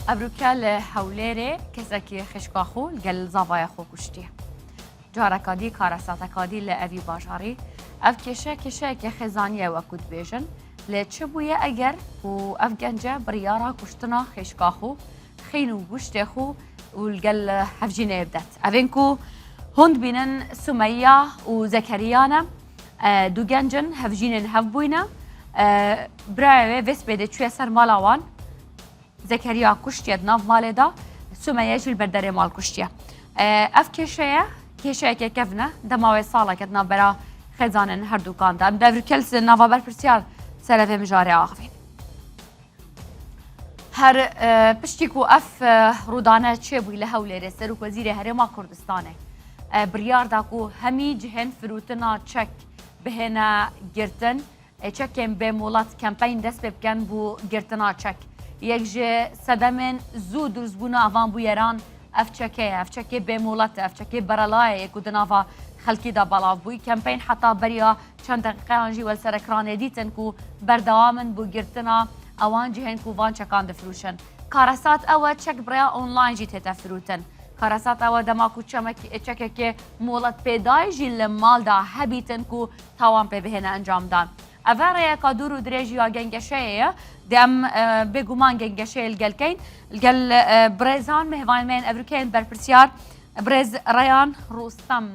ابروکل حولره کسکی خشکاخو گل زاوای خو کشتیه جارا کادی کارسات کادی لعوی باشاری اف کشه که خزانیه وکود بیجن لچه بویه اگر و اف گنجه بریارا کشتنا خشکاخو خینو گشته خو والقل حفجينا بدات افينكو هند بينن سمية وزكريانا دو جنجن هفجينن هفبوينا براوي فيس بيدي تشوي سر مالاوان زكريا كشتيا دناف مالدا سمية جل بردري مال كشتيا اف كيشيا كيكفنا دماوي صالة كتنا برا خزانن هردو كان دا مدافر كلس نافا برپرسيار سلفه مجاري آخفين هر پشتیکو اف رودانه چه بوی لهوله سروک وزیر هرما کردستانه بریار داکو همی جهن فروتنا چک بهنا گرتن چکم به مولات کمپین دست بکن بو گرتنا چک یک جه صدمن زود روزبونا اوان بو یران اف چکه به مولات اف چکه برالای یکو دناوا خلکی دا بلاف بوی کمپین حتی بریا چند دقیقه آنجی والسرکرانه دیتن کو بردوامن بو گرتنا اوان جهن کووان چکان دفروشن کارسات او چک برای آنلاین جی تفروتن کارسات او دماکو چک که مولت پیدای جیل مال دا هبیتن کو توان به بهنه انجام دان اواره کادور و درجی و گنگشه دم بگومان گنگشه الگلکین الگل برزان مهوان من افریکین برپرسیار برز ریان روستم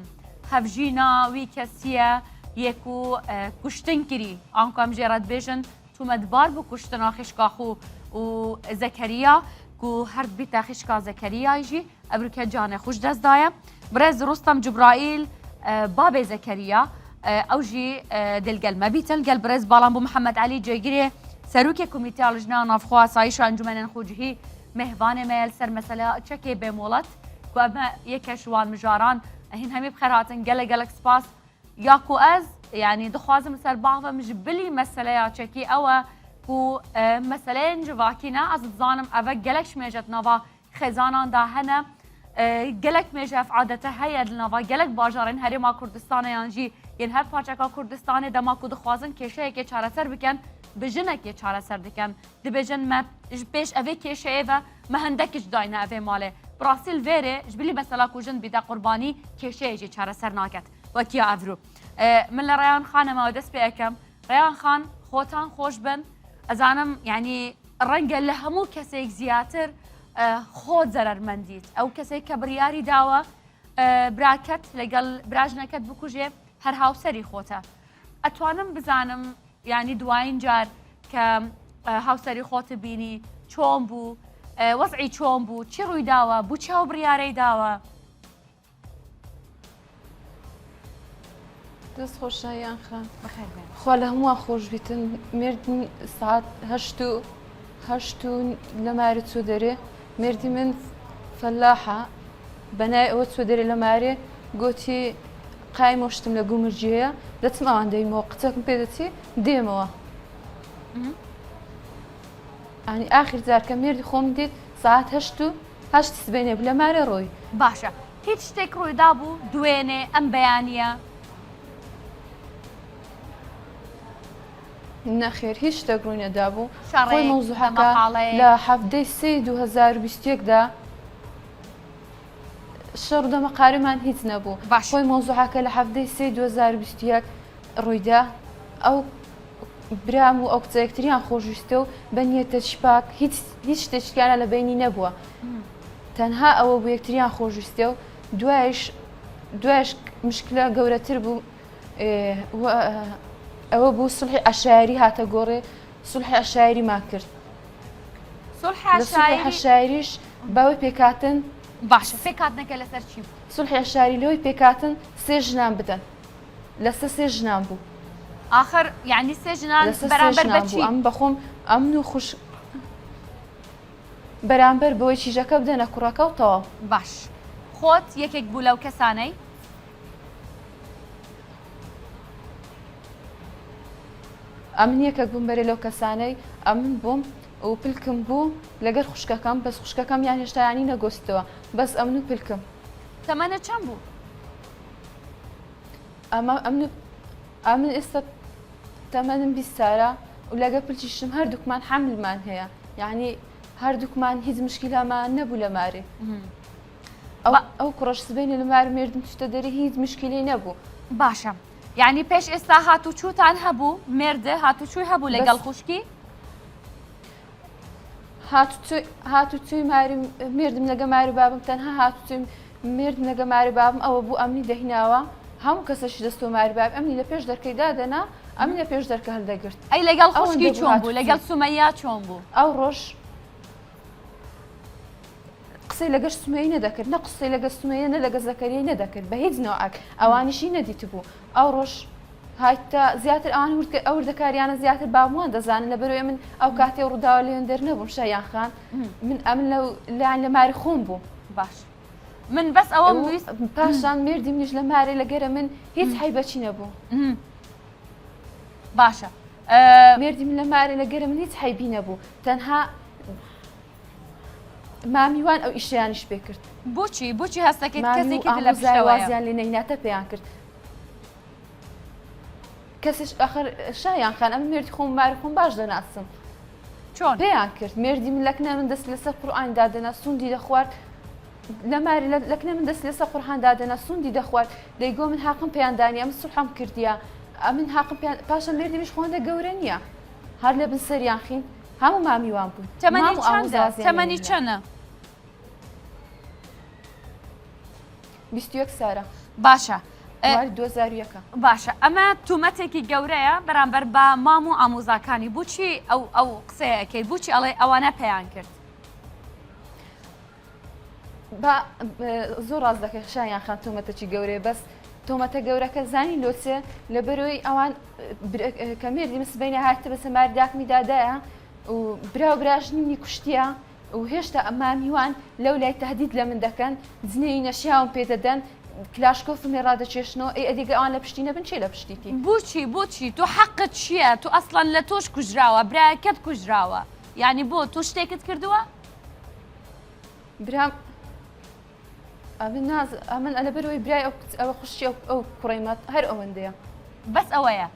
هفجینا وی کسیه یکو کشتن کری آنکام جرد بیشن مدبار بو کشتنا خشکاخو و زكريا كو هرد بيتا خشكا زكريا يجي ابروكا جانه خوش دست دايم برز رستم جبرائيل باب زكريا اوجي دلقل ما بيتل قل برز بالان بو محمد علي جيجري سروكي كوميتي الجنان افخوا سايشا انجمن خوجهي مهوان ميل سر مساله تشكي بمولت كو اما يكشوان مجاران هن همي بخيراتن قلق سباس ياكو از يعني دخوازم سر بعض مجبلي مسألة تشكي أو كو مسألة جواكينا از ظانم أفا جلكش ميجت نوا خزانان دا هنا جلك ميجف عادته هيا نوا جلك باجارين هرما كردستان يانجي ين هر پاچکا كردستان دما كو دخوازن كيشه كي چاره سر بكن بجنه كي چاره سر دكن دبجن ما بيش أفي كيشه و مهندكش داينا أفي ماله براسيل فيري جبلي مسألة كو جن بدا قرباني كيشه كي چاره سر ناكت وكيا أفرو من ريان خان ما دست بأكم ريان خان خوتان خوش بن أزانم يعني الرنجة لهمو كسيك زياتر خود زرر منديت أو كسيك كبرياري داوة براكت لقل براجنا كت بكوجي هر هاوسري خوتا أتوانم بزانم يعني دواين جار كهاوسري خوت بيني چون بو وضعي چون بو چي روي داوة بو چاو برياري داوة دەست خۆشاییان خان خوا لە هەمووان خۆش بیتن مردن ساعت هەشت و لە مارە چۆ دەرێ مردی من فەلاحە بەنای ئەوە چۆ دەرێ لە مارێ گوتی قای مۆشتم لە گومرجەیە دەچم ئەوان دەیمەوە قچەکم پێ دەچی دێمەوە ئەنی ئاخر جارکە مردی خۆم دیت ساعت هەشت سبێنێ لە مارە ڕۆی باشە هیچ شتێک ڕوویدا بوو دوێنێ ئەم بەیانیە نەخێر هیچ شتێک ڕووی نەدابوو خۆی مەوزوعەکە لە هەفتەی 2021دا شەڕ دەمەقارەمان هیچ نەبوو خۆی مەوزوعەکە لە هەفتەی 2021 ڕوویدا ئەو برام و ئەو کچەیەکتریان خۆشویستە و بەنیەتە شپاک هیچ شتێکیانە لە بینی نەبووە تەنها ئەوە بوو یەکتریان خۆشویستە و دوایش مشکلە گەورەتر بوو ئەوە بوو سڵحی عەشایری هاتە گۆڕێ سڵحی عەشایری ما کرد سڵحی عەشایریش باوەی پێکاتن باشە پێکاتنەکە لەسەر چی بوو سڵحی عەشایری لەوەی پێکاتن سێ ژنان بدەن لەسەر سێ ژنان بوو آخر يعني سێ ژنان بەرامبەر بەچی ئەم بەخۆم ئەمن و خوش بەرامبەر بەوەی چیژەکە بدەنە کوڕەکە و تەواو باش خۆت یەکێک بوو لەو کەسانەی ئەمن یەکێک بووم بەرێ لەو کەسانەی ئەمن بووم و پلکم بوو لەگەر خوشکەکەم بەس خوشکەکەم یان هێشتا یانی نەگۆستەوە بەس ئەمن و پلکم تەمەنە چەند بوو ئەمن ئێستا تەمەنم 20 ساڵە و لەگە پلچیشم هەردووکمان حەملمان هەیە یعنی هەردووکمان هیچ مشکلەمان نەبوو لە مارێ ئەو کوڕەش سبەینە لە مار مێردم توشتە دەری هیچ مشکلی نەبوو. باشە یعنی پێش ئێستا هاتوچووتان هەبوو مێردە هاتوچووی هەبوو لەگەڵ خوشکی هاتوچووی ماری مێردم لەگە ماری بابم تەنها هاتوچووی مێردم لەگە ماری بابم ئەوە بوو ئەمنی دەهیناوە هەموو کەسەشی دەستۆ ماری باب ئەمنی لە پێش دەرکەی دادەنا ئەمنی لە پێش دەرکە هەردەگرت. ئەی لەگەڵ خوشکی چۆن بوو لەگەڵ سومەیا چۆن بوو؟ ئەو ڕۆژ قسەی لەگەش سومەی نەدەکرد نە قسەی لەگە سومەیە نە لەگە زەکەریای نەدەکرد بە هیچ نەوەک ئەوانیشی نەدیت بوو. ئەو ڕۆژ هایتا زیاتر ئەوان ئەو وردەکاریانە زیاتر بابووان دەزانن لەبەرەوەی من ئەو کاتێ ڕووداوە لێن دەرنەبووم شایان خان من ئەمن لایەن لە ماری خۆم بوو. باش من بەس ئەوە ویست پاشان مێردی منیش لە مارێ لەگەرە من هیچ حیبەچی نەبوو. باشە مێردی من لە مارێ لەگەرە من هیچ حیبی نەبوو تەنها مامیوان ئەو ئیشیانیش پێ کرد. بۆچی هەستەکەیت کەسێکی لە وازیان لێ نەیناتە پێیان کرد. کەسش ئەخر شایان خان ئەم مێردی خۆم ماری خۆم باش دەناسم چۆن پێیان کرد مێردی من لەکنە من دەست لەسەر قورئان دادەنا سوندی دەخوارد لە ماری لەکنە من دەست لەسەر قورئان دادەنا سوندی دەخوارد دەیگۆ من حاقم پێیان دانیا من سوڵحم کردیە من حاقم پاشە مێردی میش خۆندە گەورە نییە هەر لە بن سەریان خین هەموو مامیوان بوون. تەمەنی چەندە؟ 21 سارە. باشە 2001 باشە ئەمە تومەتێکی گەورەیە بەرامبەر بە مام و ئامۆزاکانی بچی ئەو قسەیەکەی بچی ئەڵێ ئەوانە پێیان کرد زۆر ڕاست دەکەی شایان خان تۆمەتەکی گەورەیە بەس تۆمەتە گەورەکە زانی لۆچێ لەبەرەوەی ئەوان کە مێردی مسبەینە هاتە بەسە ماری داکمی دادایە و براو براژنینی کوشتیە و هێشتا ئەمامیوان لەو لای تهدید لە من دەکەن جنێی نەشیاوم پێ دەدەن کلاشکۆفمی ڕادەچێشنەوە ئەی ئەدیگە ئەوان لە پشتی نەبن چێ لە پشتیتی بۆچی تۆ حەقت چییە؟ تۆ ئەسڵەن لە تۆش کوژراوە برایەکەت کوژراوە یعنی بۆ تۆ شتێکت کردووە؟ برام ئەمن لەبەرەوەی برای ئەوە خوشتی ئەو کوڕیمەت هەر ئەوەندەیە بەس ئەوەیە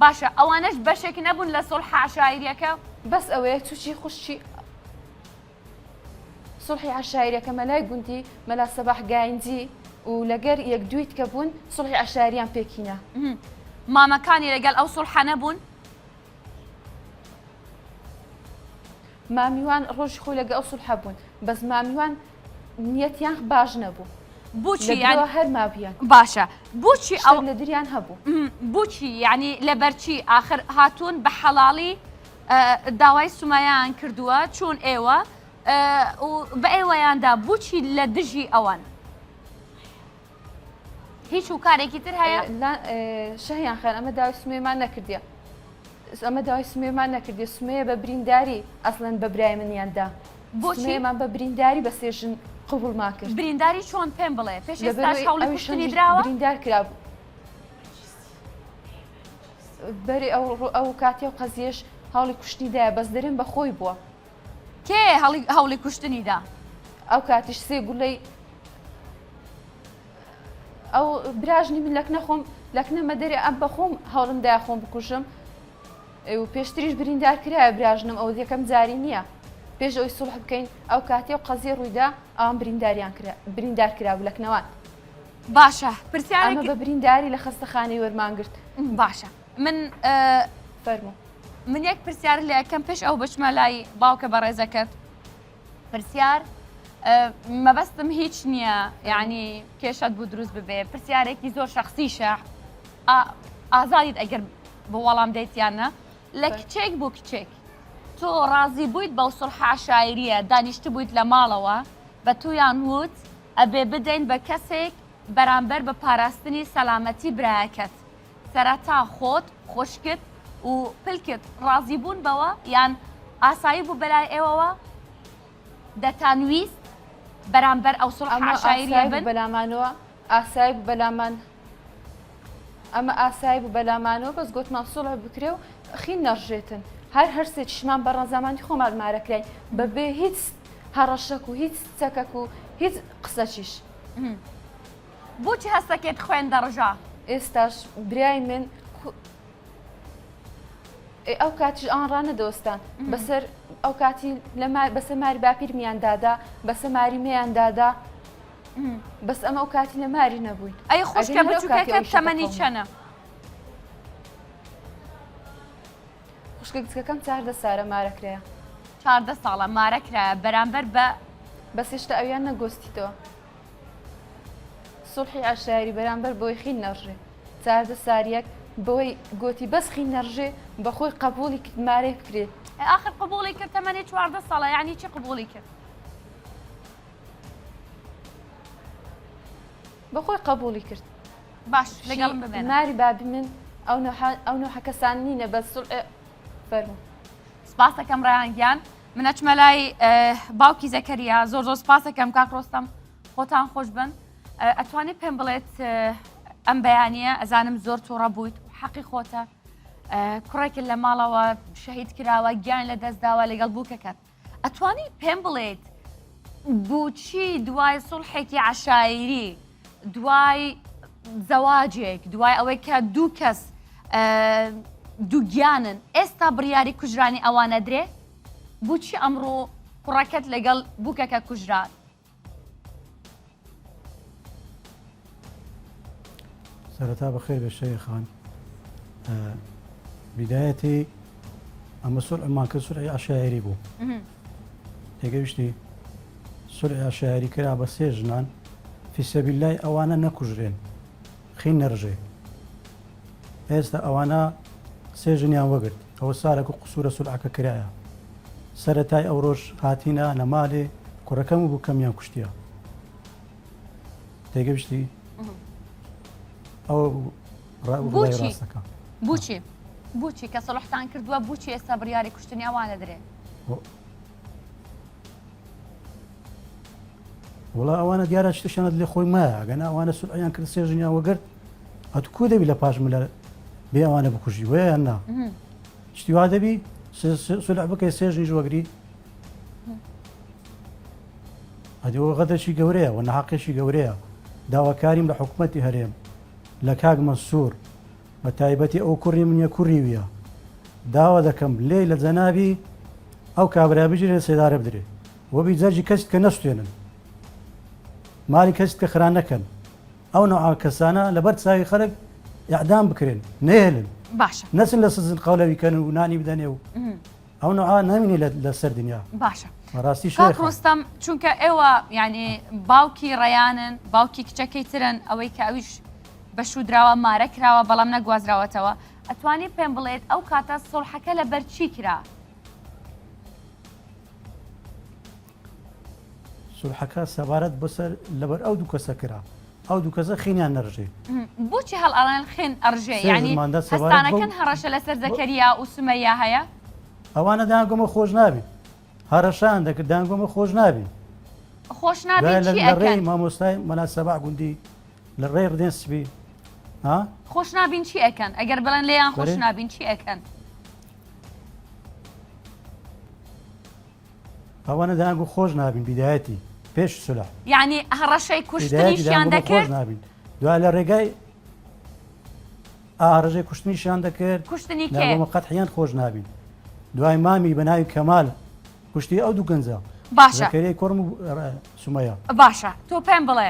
باشە ئەوانەش بەشێک نەبوون لە سۆڵح عەشایریەکە بەس ئەوەیە تووشی خوشتی سڵحی عەشایریەکە مەلای گوندی مەلا سەباح گاینجی و لەگەر یەک دویت کە بوون سڵحی عەشایریان پێکینە. مامەکانی لەگەڵ ئەو سڵحە نەبوون؟ مامیوان ڕۆژی خۆی لەگە ئەو سڵحە بوون بەس مامیوان نیەتیان باش نەبوو. بۆچی هەر مابیان باشە بۆچی ئەو لە دریان هەبوو بۆچی یعنی لەبەرچی ئاخر هاتوون بە حەڵاڵی داوای سومایان کردووە چۆن ئێوە بە ئێوەیاندا بۆچی لە دژی ئەوان هیچ و کارێکی تر هەیە؟ شەهیان خان ئەمە داوای سومێمان نەکردیە ئەمە داوای سومێمان نەکردی سومەیە بە برینداری ئەسڵەن بە برای منیاندا بۆچیمان بە برینداری بە سێژن قبولمان کرد. برینداری چۆن پێم بڵێ پێش ئێستاش هەوڵی کوشتنی دراوە؟ بریندار کرابوو بەری ئەو کاتی و قەزیێش هەوڵی کوشتنیدایە بەس دەرێن بە خۆی بووە. کێ هەوڵی کوشتنیدا؟ ئەو کاتیش سێ گوڵەی ئەو براژنی من لەکنە خۆم لەکنەمە دەرێ ئەم بە خۆم هەوڵمدای خۆم بکوژم و پێشتریش بریندار کرایە براژنم ئەو یەکەم جاری نییە پێش ئەوی سڵح بکەین ئەو کاتی و قەزیە ڕوویدا ئەوان بریندار کرابوو لەکنەوان. باشە پرسیارێک بە برینداری لە خەستەخانەی وەرمانگرت. باشە من فەرموو من یەک پرسیار لە یەکەم پێش ئەو بچمە لای باوکە بە ڕێزەکەت پرسیار مەبەستم هیچ نییە یعنی کێشت بوو دروست ببێ پرسیارێکی زۆر شخصیشە ئازادیت ئەگەر بە وەڵام دەیتیانە لە کچێک بۆ کچێک تۆ ڕازی بوویت بەو سڵح عەشایریە دانیشت بوویت لە ماڵەوە بە تویان وت ئەبێ بدەین بە کەسێک بەرامبەر بە پاراستنی سەلامەتی برایەکەت سەرەتا خۆت خۆشکت و پلکت ڕازی بوون بەوە یان ئاسایی بوو بەلای ئێوەوە دەتانویست بەرامبەر ئەو سڵح عەشایریە بن بەلامانەوە ئاسایی بوو بەلامان ئەمە ئاسایی بوو بەلامانەوە بەس گوتمان سڵح بکرێ و خین نەڕژێتن هەر سێکیشمان بە ڕەنزامانی خۆمان مارەکراین بەبێ هیچ هەڕەشەک و هیچ چەکەک و هیچ قسەچیش. بۆچی هەستەکێت خوێن دەڕژا؟ ئێستاش برای من ئەو کاتیش ئەوان ڕانەدەوەستان بەسەر ئەو کاتی بەسە ماری باپیرمیاندادا بەسە ماری مێیاندادا بەس ئەمە ئەو کاتی لە ماری نەبووین. ئەی خوشکە بچووکەکە تەمەنی چەنە؟ خوشکە کچەکەم 14 ساڵە مارەکرەیە. 14 ساڵە مارەکرایە بەرامبەر بە بەس هێشتا ئەویان نەگۆستیتەوە. سڵحی عەشایری بەرامبەر بۆی خین نەڕژێ 14 ساریەک بەوەی گوتی بەس خین نەڕژێ بەخۆی قبوڵی کرد مارەی بکرێت. آخر قبوڵی کرد تەمەنی 14 ساڵە یعنی چی قبوڵی کرد؟ بەخۆی قبوڵی کرد. باش لەگەڵم ببێنە. ماری بابی من ئەو نوع کەسان نینە بە سڵح فەرموو. سپاس دەکەم ڕەیانگیان من ئەچمە لای باوکی زەکەریا زۆر سپاس دەکەم کاک ڕۆستەم خۆتان خۆش بن. ئەتوانێت پێم بڵێت ئەم بەیانیە ئەزانم زۆر تووڕە بوویت حەقی خۆتە کوڕێکت لە ماڵەوە شەهید کراوە گیان لە دەستداوە لەگەڵ بووکەکەت ئەتوانی پێم بڵێت بۆچی دوای سڵحێکی عەشایری دوای زەواجێک دوای ئەوەی کە دوو کەس دووگیانن ئێستا بڕیاری کوژرانی ئەوانە درێ بۆچی ئەمڕۆ کوڕەکەت لەگەڵ بووکەکە کوژران؟ سەرەتا بەخێر بێ شەیخان بدایەتی ئەمە سوڵحمان کرد سوڵحی عەشایری بوو تێگەیشتی سوڵحی عەشایری کرا بە سێ ژنان فی سەبیللای ئەوانە نەکوژرێن خین نەڕژێ ئێستا ئەوانە سێ ژنیان وەگرت ئەوە سارێک و قسوورە سوڵحەکە کرایە سەرەتای ئەو ڕۆژ هاتینە لە مالێ کوڕەکەم بوو کەمیان کوشتیە تێگەیشتی ئەوە ڕای ڕاستەکە بوچی بوچی کە سەڵحتان کردووە بوچی ئێستا بڕیاری کوشتنی ئەوانە درێ وڵا ئەوانە دیارە شتشانت لێ خۆی مایە ئەگەنا ئەوانە سوڵحیان کرد سێ ژنیان وەگرت ئەت کو دەبی لە پاشم لە بێ ئەوانە بکوژی وەیە یان نا شتی وا دەبی سوڵح بکەی سێ ژنیش وەگری ئەدەوە غەدەشی گەورەیە و نەحەقێکی گەورەیە داواکاریم لە حکوومەتی هەرێم لە کاک مەنسوور بە تایبەتی ئەو کوڕی منیە کوڕی ویە داوا دەکەم لێ لە جەنابی ئەو کابرا بژێرێ سێدارە بدرێ وەبی جەرجی کەست کە نەستێنن مالی کەست کە خران نەکەن ئەو نەوع کەسانە لەبەر چاوی خەڵک ئیعدام بکرێن نێهێلن باشە نەچن لە سزن قەولەویکەن و نانی بدەنێ و ئەو نەوع نامینێ لە سەر دنیا باشە ڕاستی کاک ڕۆستەم چونکە ئێوە یعنی باوکی ڕەیانن باوکی کچەکەی ترن ئەوەی کە ئەویش بەشودراوە مارە کراوە بەڵام نەگوازراوەتەوە ئەتوانی پێم بڵێت ئەو کاتە سڵحەکە لەبەر چی کرا؟ سڵحەکە سەبارەت بەسەر لەبەر ئەو دوو کەسە کرا ئەو دوو کەسە خینیان نەڕژێ بۆچی هەڵ ئەڵێن خێن ئەڕژێ یعنی هەستانەکەن هەڕەشە لەسەر زەکەریا و سومەیا هەیە؟ ئەوانە دانگۆمە خۆش نابین هەرەشان دەکرد دانگۆمە خۆش نابین خۆش نابین چی لە ڕێی مامۆستای مەلا سەبع گوندی لە ڕێی ڕدێن سبی خۆش نابین چی ئەکەن ئەگەر بڵێن لێیان خۆش نابین چی ئەکەن؟ ئەوانە دانگۆ خۆش نابین بیدایەتی پێش سولح یعنی هەڕەشەی کوشتنیشیان دەکرد نابین دوای لە ڕێگای ئاڕژەی کوشتنیشیان دەکرد کوشتنی کێ قەتحیان خۆش نابین دوای مامی بە ناوی کەمال کوشتی ئەو دوو گەنجە باشە زەکەریای کوڕم و سومەیە باشە تۆ پێم بڵێ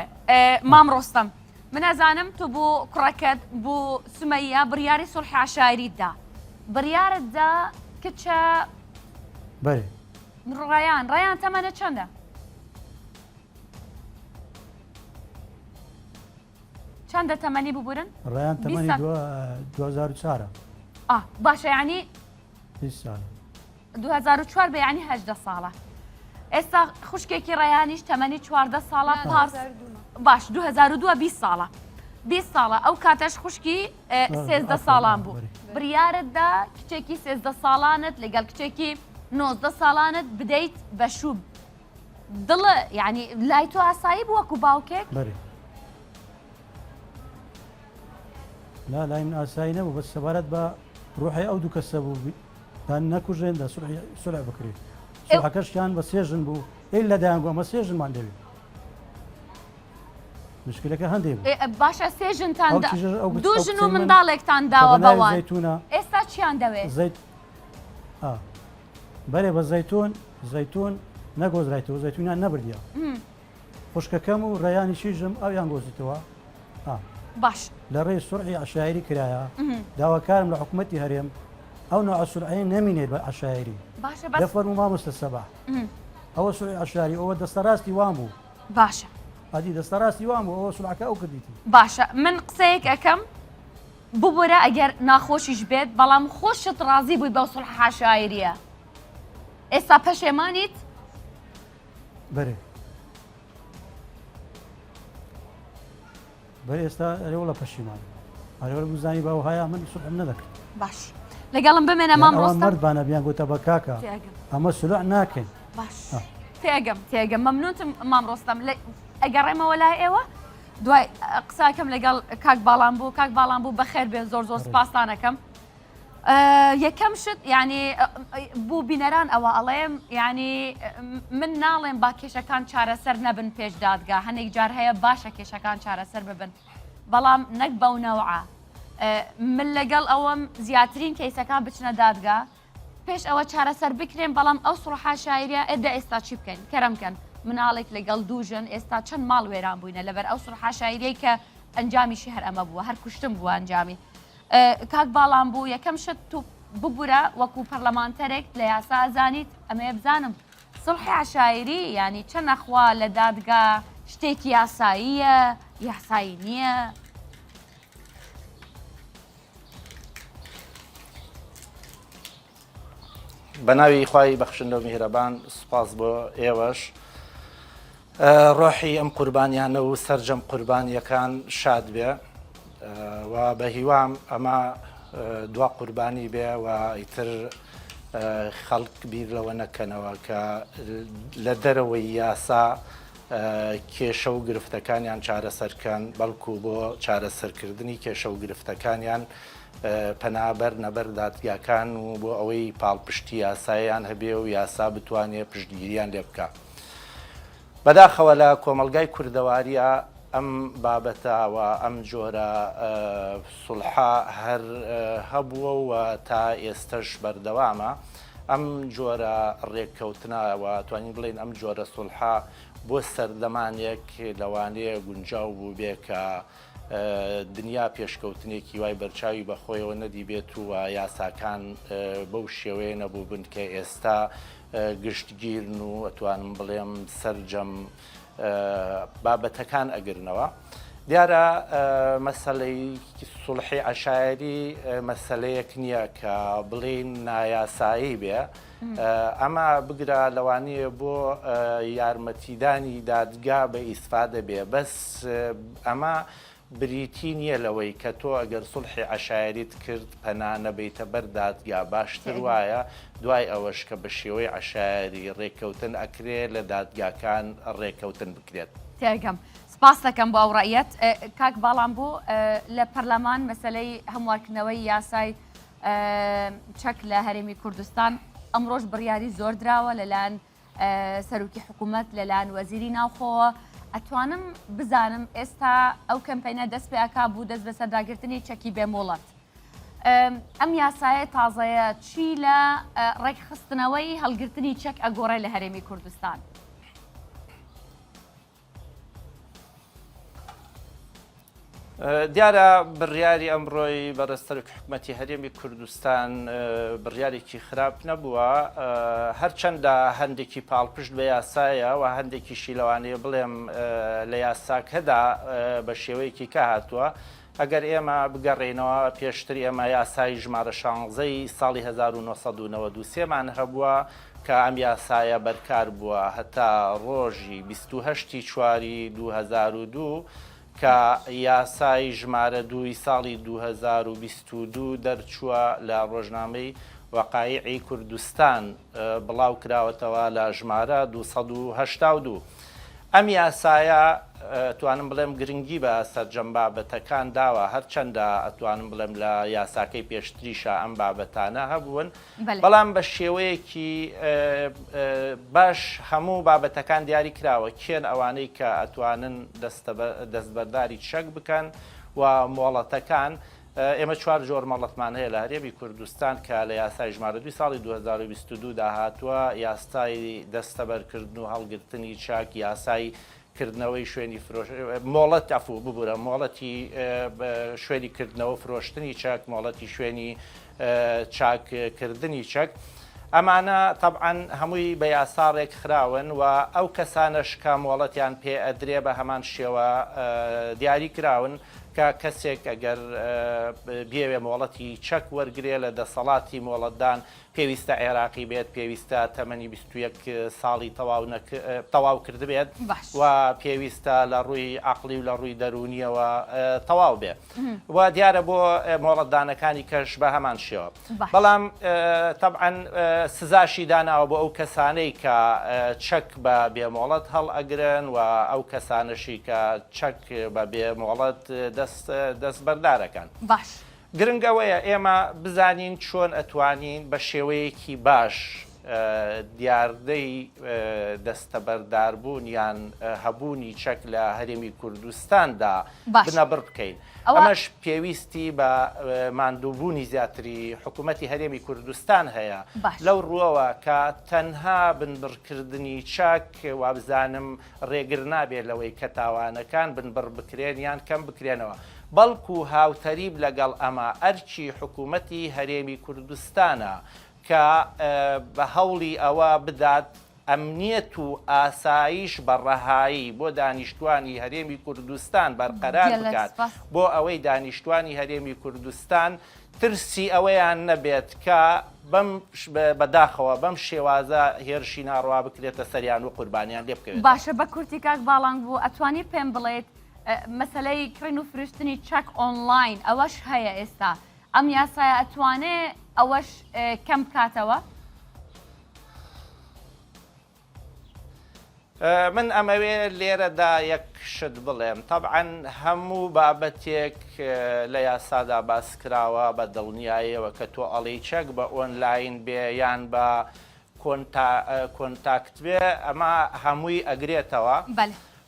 مام ڕۆستەم من ئەزانم تۆ بۆ کوڕەکەت بۆ سومەیە بڕیاری سڵحی عەشایریتدا بڕیارتدا کچە بەێ ڕەیان تەمەنە چەندە؟ چەندە تەمەنی ببورن؟ ڕەیان تەمەنی 2004 باشە یعنی 2004 بە یعنی 18 ساڵە ئێستا خوشکێکی ڕەیانیش تەمەنی 14 ساڵە پارس باش 2002 20 ساڵە 20 ساڵە ئەو کاتەش خوشکی 13 ساڵان بوو بڕیارتدا کچێکی 13 ساڵانت لەگەڵ کچێکی 19 ساڵانت بدەیت بە شوب دڵە یعنی لای تۆ ئاسایی بوو وەکو باوکێک؟ لا لای من ئاسایی نەبوو بەس سەبارەت بە ڕوحی ئەو دوو کەسە بوو دان نەکوژێن دا سولح بکرێت سڵحەکەشیان بە سێژن بوو ئەی لە دایانگۆ ئەمە سێژنمان دەوێت مشکلەکە هەندێک باشە سێژنتان دوو ژن و منداڵێکتان داوە بەوان ئێستا چیان دەوێت؟ بەێ بە زەیتون نەگۆزرایەوە زەیتونیان نەبردیە خوشکەکەم و ڕێیانی شیژم ئەویان گۆزیتەوە باش لە ڕێی سوڕحی عشایری کرایە داواکارم لە حکوومەتی هەرێم ئەو نوع سوڵحەیە نەمینێت بە عشایری دەفەرموو مامۆستە سەباح ئەوە سوڵحی عشاری ئەوە دەستەڕاستی وان بوو باشە ئەدی دەستەڕاستی وان بوو ئەوە سوڵحەکە ئەو کردیتی باشە من قسەیەک ئەەکەم ببوورە ئەگەر ناخۆشیش بێت بەڵام خۆشت ڕازی بووی بەو سوڵح عشایریە ئێستا پەشێمانیت بەرێ بەرێ ئێستا ئەرێوە لە پەشیمان ئەرێوە بزانی باوهایە من سوڵحم نەدەکرد باش لەگەڵم بمێنە مام ڕۆستەم مردبانە بیان گوتە بە کاکە ئەمە سلوع ناکەین باش تێگەم مەمنونتم مام ڕۆستەم ئەگەڕێمەوە لای ئێوە دوای قساکەم لەگەڵ کاک باڵام بوو بەخێر بێن زۆر سپاسانەکەم یەکەم شت ینی بوو بینەران ئەوە ئەڵێم ینی من ناڵێم با کێشەکان چارەسەر نەبن پێش دادگا هەندێک جار هەیە باشە کێشەکان چارەسەر ببن بەڵام نەک بەو نەوعە من لەگەڵ ئەوەم زیاترین کەیسەکان بچنە دادگا پێش ئەوە چارەسەر بکرێن بەڵام ئەو سوڕحا شاعریە ئێدە ئێستا چی بکەین کەرەمکەن مناڵێک لەگەڵ دووژن ئێستا چەند ماڵ وێران بووینە لەبەر ئەو سوڕحا شاعریەی کە ئەنجامیشی هەر ئەمە بووە هەر کوشتم بووە ئەنجامی کاک باڵام بوو یەکەم شت تو ببوورە وەکو پەرلەمانتەرێک لە یاسا ئەزانیت ئەمەیە بزانم سڵحی عشایری ینی چەند نەخوا لە دادگا شتێکی یاساییە یاسایی نییە بەناوی خوای بەخشندە و میهرەبان سوپاس بۆ ئێوەش ڕۆحی ئەم قوربانیانە و سەرجەم قوربانیەکان شاد بێ و بە هیوام ئەمە دوا قوربانی بێ و ئیتر خەڵک بیر لەوە نەکەنەوە کە لە دەرەوەی یاسا کێشە و گرفتەکانیان چارەسەرکەن بەڵکو بۆ چارەسەرکردنی کێشە و گرفتەکانیان پەنابەر نەبەر دادگاکان و بۆ ئەوەی پاڵپشتی یاساییان هەبێ و یاسا بتوانێت پشتگیریان لێ بکە. بەداخەوە لە کۆمەلگای کوردەواریە ئەم بابەتەوە ئەم جۆرە سوڵحا هەر هەبووە و تا ئێستش بەردەوامە ئەم جۆرە ڕێککەوتنەوە توانین بڵێن ئەم جۆرە سوڵحا بۆ سەردەمانێک لەوانەیە گونجاو بوو بێ کە دنیا پێشکەوتنێکی وای بەرچاوی بەخۆیەوە نەدی بێت و یاساکان بەو شێوەیە نەبوو بن کە ئێستا گشتگیرن و ئەتوانم بڵێم سەرجەم بابەتەکان ئەگرنەوە. دیارە مەسەلەی سوڵحی عشایری مەسەلەیەک نییە کە بڵێن نایاسایی بێ ئەمە بگرە لەوانەیە بۆ یارمەتیدانی دادگا بە ئیسفادە بێ بەس ئەمە بریتی نییە لەوەی کە تۆ ئەگەر سوڵحی عشایریت کرد پەنا نەبیتە بەر دادگا باشتر وایە دوای ئەوەش کە بە شێوەی عشایری ڕێککەوتن ئەکرێ لە دادگاکان ڕێککەوتن بکرێت. تێگەم سپاس دەکەم بۆ ئەوڕایەت کاک باڵام بوو لە پەرلەمان مەسەلەی هەموارکردنەوەی یاسای چەک لە هەرێمی کوردستان ئەمڕۆژ بڕیاری زۆر دراوە لەلایەن سەرۆکی حکوومەت لەلایەن وەزیری ناوخۆوە ئەتوانم بزانم ئێستا ئەو کەمپینە دەست پێکا بوو دەست بە سەرداگرتنی چەکی بێمۆڵەت ئەم یاسایە تازەیە چی لە ڕێکخستنەوەی هەڵگرتنی چەک ئەگۆڕێ لە هەرێمی کوردستان دیارە بڕیاری ئەمڕۆی بەڕێستەرۆکی حکوومەتی هەرێمی کوردستان بڕیارێکی خراپ نەبووە هەرچەندە هەندێکی پاڵپشت بە یاسایە و هەندێکی شیلەوانەیە بڵێم لە یاساکەدا بە شێوەیەکی کە هاتووە ئەگەر ئێمە بگەڕێنەوە پێشتر ئێمە یاسای ژمارە 16 ساڵی 1993مان هەبووە کە ئەم یاسایە بەرکار بووە هەتا ڕۆژی 28 چواری 2002 کە یاسای ژمارە 2 ساڵی 2022 دەرچووە لە ڕۆژنامەی وەقایعی کوردستان بڵاو کراوەتەوە لە ژمارە 282. ئەم یاسایە ئەتوانم بڵێم گرنگی بە سەرجەم بابەتەکان داوە هەرچەندە ئەتوانم بڵێم لە یاساکەی پێشتریشە ئەم بابەتانە هەبوون بەڵام بە شێوەیەکی باش هەموو بابەتەکان دیاری کراوە کێن ئەوانەی کە ئەتوانن دەستبەرداری چەک بکەن و مۆڵەتەکان ئێمە چوار جۆر مەڵەتمان هەیە لە هەرێمی کوردستان کە لە یاسای ژمارە 2 ساڵی 2022 داهاتووە یاستای دەستەبەرکردن و هەڵگرتنی چاک یاسای کردنەوەی شوێنی مۆڵەت ئەفوو ببوورە مۆڵەتی شوێنی کردنەوە فرۆشتنی چاک مۆڵەتی شوێنی چاککردنی چەک ئەمانە طبعاً هەمووی بە یاساڕێک خراون و ئەو کەسانەش کە مۆڵەتیان پێ ئەدرێ بە هەمان شێوە دیاری کراون کە کەسێک ئەگەر بێوێ مۆڵەتی چەک وەرگێ لە دەسەڵاتی مۆڵەتدان پێویستە عێراقی بێت پێویستە تەمەنی 21 ساڵی تەواو کرد بێت و پێویستە لە ڕووی عەقلی و لە ڕووی دەرونیەوە تەواو بێت و دیارە بۆ مۆڵەتدانەکانی کەش بە هەمان شێوە بەڵام طبعاً سزاشی داناوە بۆ ئەو کەسانەی کە چەک بە بێمۆڵەت هەڵ ئەگرن و ئەو کەسانەشی کە چەک بە بێمۆڵەت دەست بەردارەکان باش گرنگەوەیە ئێمە بزانین چۆن ئەتوانین بە شێوەیەکی باش دیاردەی دەستەبەرداربوون یان هەبوونی چەک لە هەرێمی کوردستاندا بنەبڕ بکەین ئەمەش پێویستی بە ماندووبوونی زیاتری حکوومەتی هەرێمی کوردستان هەیە لەو ڕووەوە کە تەنها بنبڕکردنی چاک وابزانم ڕێگر نابێت لەوەی کە تاوانەکان بنبڕ بکرێن یان کەم بکرێنەوە بەڵکو هاوتەریب لەگەڵ ئەمە ئەرچی حکوومەتی هەرێمی کوردستانە کە بە هەوڵی ئەوە بدات ئەمنیەت و ئاسایش بە ڕەهایی بۆ دانیشتوانی هەرێمی کوردستان بەرقەرار بکات بۆ ئەوەی دانیشتوانی هەرێمی کوردستان ترسی ئەوەیان نەبێت کە بەداخەوە بەم شێوازە هێرشی ناڕوا بکرێتە سەریان و قوربانیان لێ بکەوێت باشە بە کورتی کاک باڵنگ بوو ئەتوانی پێم بڵێت مەسلەی کڕین و فرشتنی چەک ئۆنلاین ئەوەش هەیە ئێستا ئەم یاسایە ئەتوانێ ئەوەش کەم بکاتەوە؟ من ئەمەوێ لێرەدا یەک شت بڵێم طبعاً هەموو بابەتێک لە یاسادا باسکراوە بە دڵنیاییەوە کە تۆ ئەڵێی چەک بە ئۆنلاین بێ یان بە کۆنتاکت بێ ئەمە هەمووی ئەگرێتەوە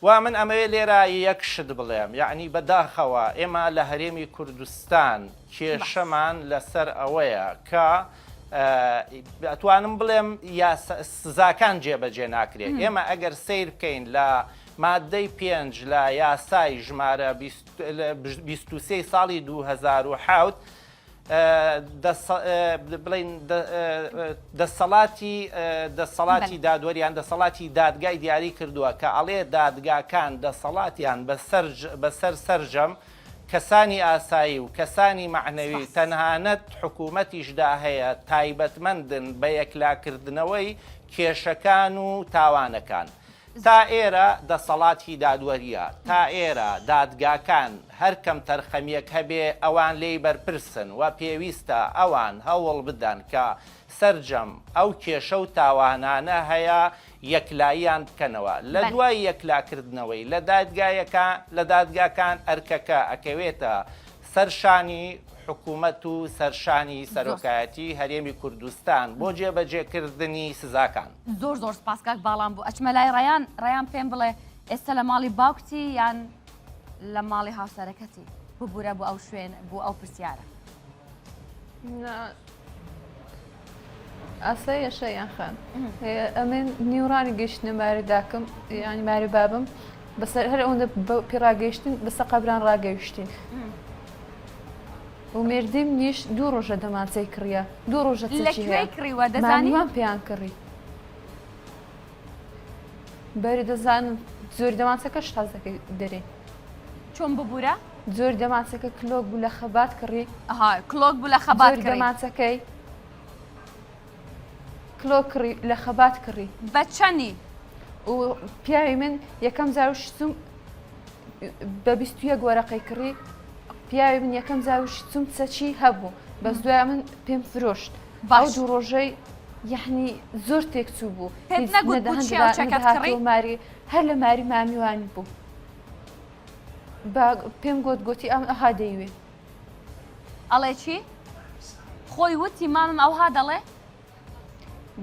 و من ئەمەوێ لێرە یەک شت بڵێم یعنی بەداخەوە ئێمە لە هەرێمی کوردستان کێشەمان لەسەر ئەوەیە کە ئەتوانم بڵێم سزاکان جێبەجێ ناکرێت ئێمە ئەگەر سیر بکەین لە مادەی 5 لە یاسای ژمارە 23 ساڵی 2007 بڵین دەسەڵاتی دادوەریان دەسەڵاتی دادگای دیاری کردووە کە ئەڵێ دادگاکان دەسەڵاتیان بەسەر سەرجەم کەسانی ئاسایی و کەسانی معنەوی تەنهانەت حکوومەتیشدا هەیە تایبەتمەندن بە یەکلاکردنەوەی کێشەکان و تاوانەکان تا ئێرە دەسەڵاتی دادوەریە تا ئێرە دادگاکان هەرکەم تەرخەمیەک هەبێ ئەوان لێی بەرپرسن و پێویستە ئەوان هەوڵ بدەن کە سەرجەم ئەو کێشە و تاوانانە هەیە یەکلاییان بکەنەوە لە دوای یەکلاکردنەوەی لە دادگاکان ئەرکەکە ئەکەوێتە سەرشانی حکوومەت و سەرشانی سەرۆکایەتی هەرێمی کوردستان بۆ جێبەجێکردنی سزاکان زۆر زۆر سپاسکاک باڵام بوو ئەچمە لای ڕیان پێم بڵێ ئێستا لە ماڵی باوکتی یان لە ماڵی هاوسەرەکەتی ببوورە بۆ ئەو شوێن بۆ ئەو پرسیارە ئاسای یەشەیان خان ئەمن نیورانی گەشتنە ماری داکەم ینی ماری بابم بەسەر هەر ئەوەندە پێڕاگەیشتن بەسە قەبران ڕاگەیشتین و مردیم نیش 2 ڕۆژە دەمانچەی کڕە 2 ڕۆژە کڕیوە دەزانیوان پێیان کڕی بەری دەزانم زۆری دەمانچەکەش تازەکەی دەرێ چۆن ببوورە؟ زۆری دەمانچەکە کلۆک بوو لە خەبات کڕی کلۆک بوو لە خەبات دەمانچەکەی کلۆکڕی لە خەبات کڕی بە چەندی و پیاوی من یەکەم زاوشتم بە 21 وەرەقەی کڕی پیاوی من یەکەم زاوشتم چەچی هەبوو بەس دوای من پێم فرۆشت ئەو 2 ڕۆژەی یعنی زۆر تێکچوو بوو ماری هەر لە ماری مامیوانی بوو پێم گوتی ئەم ئەها دەیوێ ئەڵێ چی؟ خۆی وتی مامم ئەوها دەڵێ؟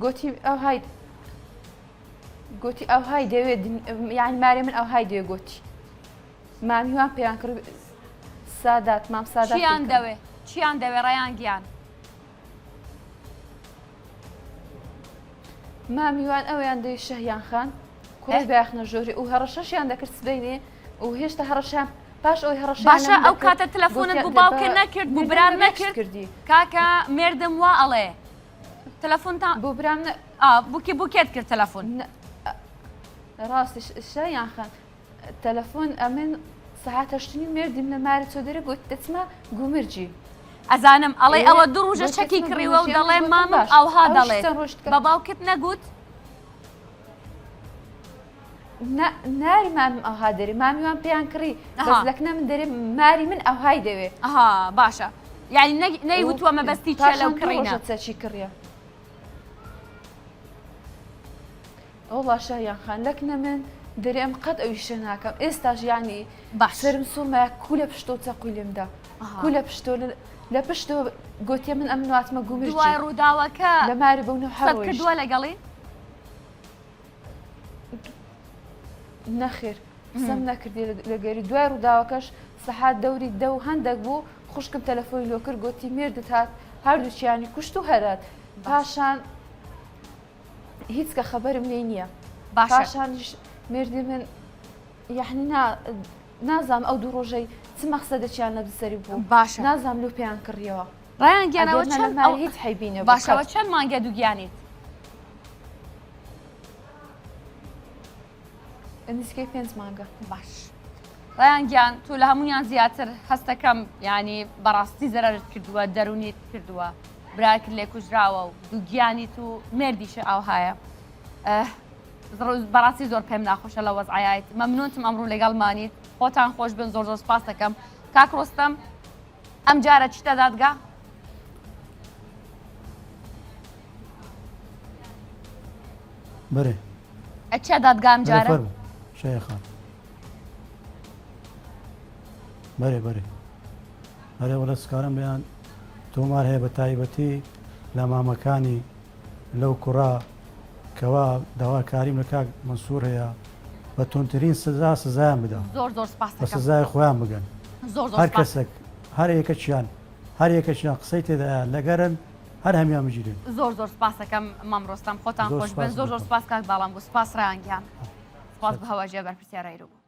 گوتی ئەوهای دەوێت یعنی ماری من ئەوهای دەوێ گوتی مامیوان پێیان کرد سادات مام سادات چیان دەوێ چیان دەوێ ڕێیان گیان مامیوان ئەویان دەی شەهیان خان کوڕی باخنە ژۆری و هەڕەشەشیان دەکرد سبەینێ و هێشتا هەڕەشیان پاش ئەوی هەڕەشیان باشە ئەو کاتە تەلەفۆنت بوو باوکە نەکرد بوو بران نەکرد کردی کاکە مێردم وا ئەڵێ تەلەفۆنتان بۆ برام بووکێت کرد تەلەفۆن ڕاستی شەیان خان تەلەفۆن ئەمن سەعات هەشتنی مێردیم لە مارە چۆ دەرە گوت دەچمە گومرجی ئەزانم ئەڵێ ئەوە دوو ڕۆژە چەکی کڕیوە و دەڵێ مامم ئەوها دەڵێ بە باوکت نەگوت ناری مامم ئەوها دەری مامیوان پێیان کڕی بەس لەکنە من دەرێ ماری من ئەوهای دەوێ ئەها باشە یعنی نەیوتووە مەبەستی چێ لەو کڕینە چەچی کڕیە ئەوڵا شایان خان لەکنە من دەرێم قەت ئەویشە ناکەم ئێستاش یعنی سرم سومە کو لە پشتۆ چەقوی لێمدا کو لە پشتۆ لە پشتۆ گوتێ من ئەم نواتمە گومرج دوای ڕووداوەکە لە ماری بەونە سەد کردووە لەگەڵی نەخێر قسەم نەکردی لەگەری دوای ڕووداوەکەش سەحات دەوری دە و هەندێک بوو خوشکم تەلەفۆی لۆ کرد گوتی مێردت هات هەردووچیانی کوشت و هەرات پاشان هیچ کە خەبەرم لێ نییە پاشانیش مێردی من یعنی نازام ئەو دوو ڕۆژەی چ مەقسەدەچیان لە بسەری بوو باشە نازام لۆ پێیان کڕیەوە ڕایان گیانەوە چەند هیچ حیبینە باشەوە چەند مانگە دووگیانیت نزیکەی 5 مانگە باش ڕایان گیان تو لە هەمویان زیاتر هەستەکەم ینی بەڕاستی زەرت کردووە دەرونیت کردووە براکرد لێ کوژراوە و دووگیانیت و مێردیشە ئەوهایە بەڕاستی زۆر پێم ناخۆشە لە وەزعایت مەمنونتم ئەمڕوو لەگەڵمانیت خۆتان خۆش بن زۆر سپاس دەکەم کاک ڕۆستەم ئەم جارە چتە دادگا بەرێ ئەچێ دادگا ئەم جارە شەیخان بەرێ بەرێ هەرێ وەلە سکارم بەیان تۆمار هەیە بە تایبەتی لە مامەکانی لەو کوڕا کەوا داواکاریم لە کاک مەنسوور هەیە بە تۆنترین سزا سزایان بدە زۆر سپاس بە سزای خۆیان بگەن هەر کەسێک هەر هەر یەکەچیان قسەی تێدایە لەگەرن هەر هەمیان بگیرن زۆر سپاس دەکەم مام ڕۆستەم خۆتان خۆش بن زۆر سپاس کاک باڵام بوو سپاس ڕیانگیان سپاس بە هەواژێ بەرپرسیارایی ڕوو